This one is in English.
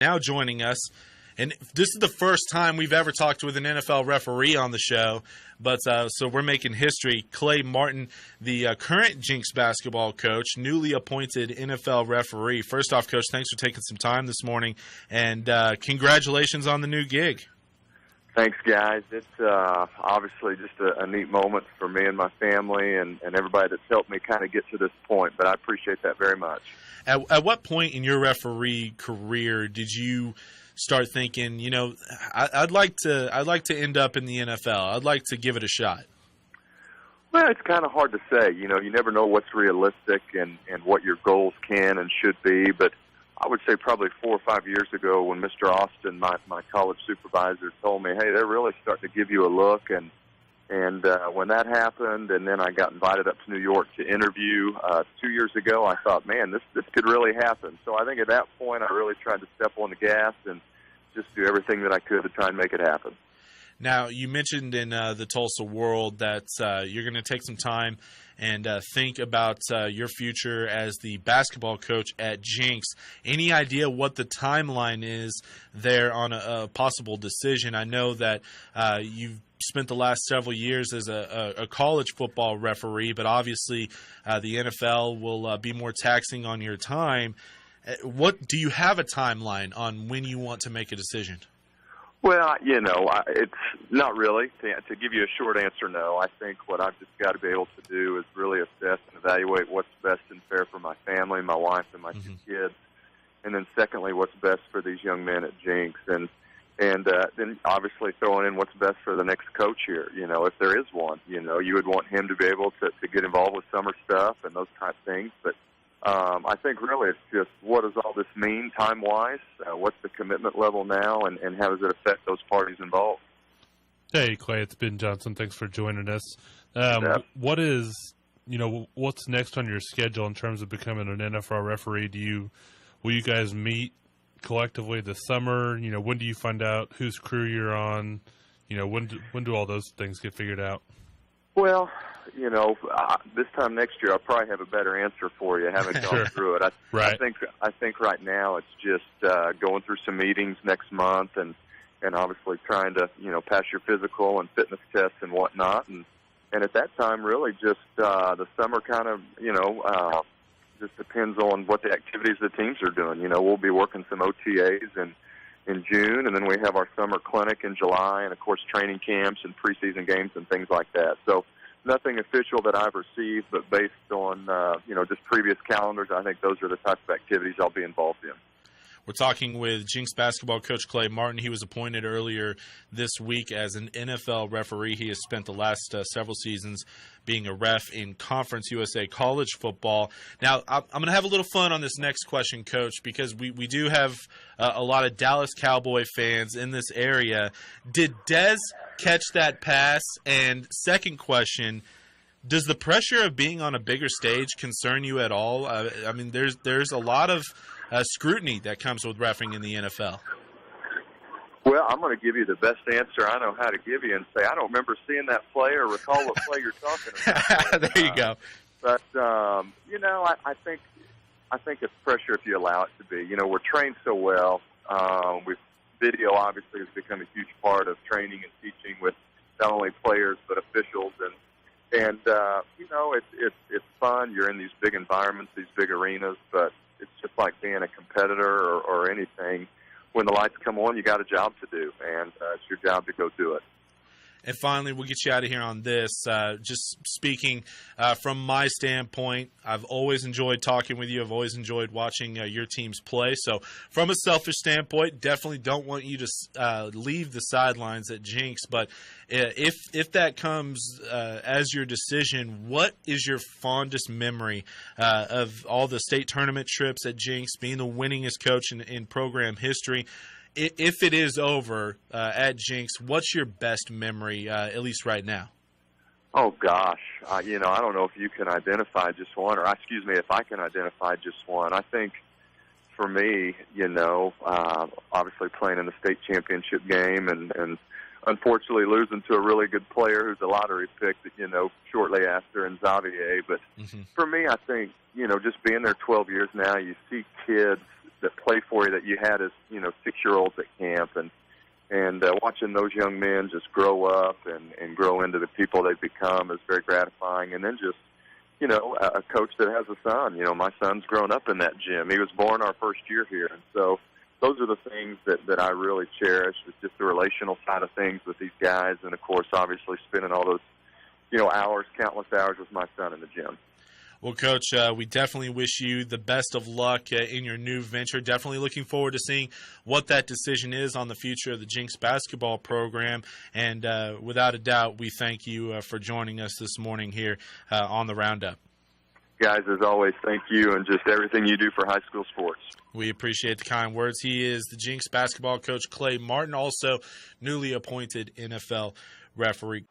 now joining us. And this is the first time we've ever talked with an NFL referee on the show, but so we're making history. Clay Martin, the current Jinx basketball coach, newly appointed NFL referee. First off, Coach, thanks for taking some time this morning, and congratulations on the new gig. Thanks, guys. It's obviously just a neat moment for me and my family and everybody that's helped me kind of get to this point, but I appreciate that very much. At what point in your referee career did you start thinking, I'd like to end up in the NFL. I'd like to give it a shot? Well, it's kind of hard to say. You never know what's realistic and what your goals can and should be. But I would say probably 4 or 5 years ago when Mr. Austin, my college supervisor, told me, hey, they're really starting to give you a look. And when that happened, and then I got invited up to New York to interview 2 years ago, I thought, man, this could really happen. So I think at that point I really tried to step on the gas and just do everything that I could to try and make it happen. Now, you mentioned in the Tulsa World that you're going to take some time and think about your future as the basketball coach at Jinx. Any idea what the timeline is there on a possible decision? I know that you've spent the last several years as a college football referee, but obviously the NFL will be more taxing on your time. What do you have a timeline on when you want to make a decision? Well, it's not really. To give you a short answer, no. I think what I've just got to be able to do is really assess and evaluate what's best and fair for my family, my wife, and my 2 kids. And then secondly, what's best for these young men at Jinx. And then obviously throwing in what's best for the next coach here, if there is one. You would want him to be able to get involved with summer stuff and those type of things. But I think really it's just what does all this mean time-wise? What's the commitment level now, and how does it affect those parties involved? Hey, Clay, it's Ben Johnson. Thanks for joining us. What's next on your schedule in terms of becoming an NFL referee? Will you guys meet collectively this summer? When do you find out whose crew you're on? When do all those things get figured out? Well, this time next year I'll probably have a better answer for you. I haven't gone through it. I think right now it's just going through some meetings next month and obviously trying to pass your physical and fitness tests and whatnot. And at that time, really just the summer kind of just depends on what the activities the teams are doing. We'll be working some OTAs in June, and then we have our summer clinic in July, and of course training camps and preseason games and things like that. So nothing official that I've received, but based on just previous calendars, I think those are the types of activities I'll be involved in. We're talking with Jinx basketball coach Clay Martin. He was appointed earlier this week as an NFL referee. He has spent the last several seasons being a ref in Conference USA college football. Now, I'm going to have a little fun on this next question, Coach, because we do have a lot of Dallas Cowboy fans in this area. Did Dez catch that pass? And second question, does the pressure of being on a bigger stage concern you at all? I mean, there's a lot of scrutiny that comes with reffing in the NFL. Well, I'm going to give you the best answer I know how to give you and say I don't remember seeing that play or recall what play you're talking about. There you go. But I think it's pressure if you allow it to be. We're trained so well. Video obviously has become a huge part of training and teaching with not only players but officials and it's fun. You're in these big environments, these big arenas, but it's just like being a competitor or anything. When the lights come on, you got a job to do, and it's your job to go do it. And finally, we'll get you out of here on this. Just speaking from my standpoint, I've always enjoyed talking with you. I've always enjoyed watching your teams play. So from a selfish standpoint, definitely don't want you to leave the sidelines at Jinx. But if that comes as your decision, what is your fondest memory of all the state tournament trips at Jinx, being the winningest coach in program history? If it is over at Jinx, what's your best memory, at least right now? Oh, gosh. I don't know if you can identify just one, or excuse me, if I can identify just one. I think for me, obviously playing in the state championship game and unfortunately losing to a really good player who's a lottery pick, shortly after in Xavier. But for me, I think, just being there 12 years now, you see kids that play for you that you had as, 6-year-olds at camp, and watching those young men just grow up and grow into the people they've become is very gratifying. And then just, a coach that has a son. My son's grown up in that gym. He was born our first year here. And so those are the things that I really cherish, is just the relational side of things with these guys. And, of course, obviously spending all those, hours, countless hours with my son in the gym. Well, Coach, we definitely wish you the best of luck in your new venture. Definitely looking forward to seeing what that decision is on the future of the Jinx basketball program. And without a doubt, we thank you for joining us this morning here on the Roundup. Guys, as always, thank you, and just everything you do for high school sports. We appreciate the kind words. He is the Jinx basketball coach, Clay Martin, also newly appointed NFL referee.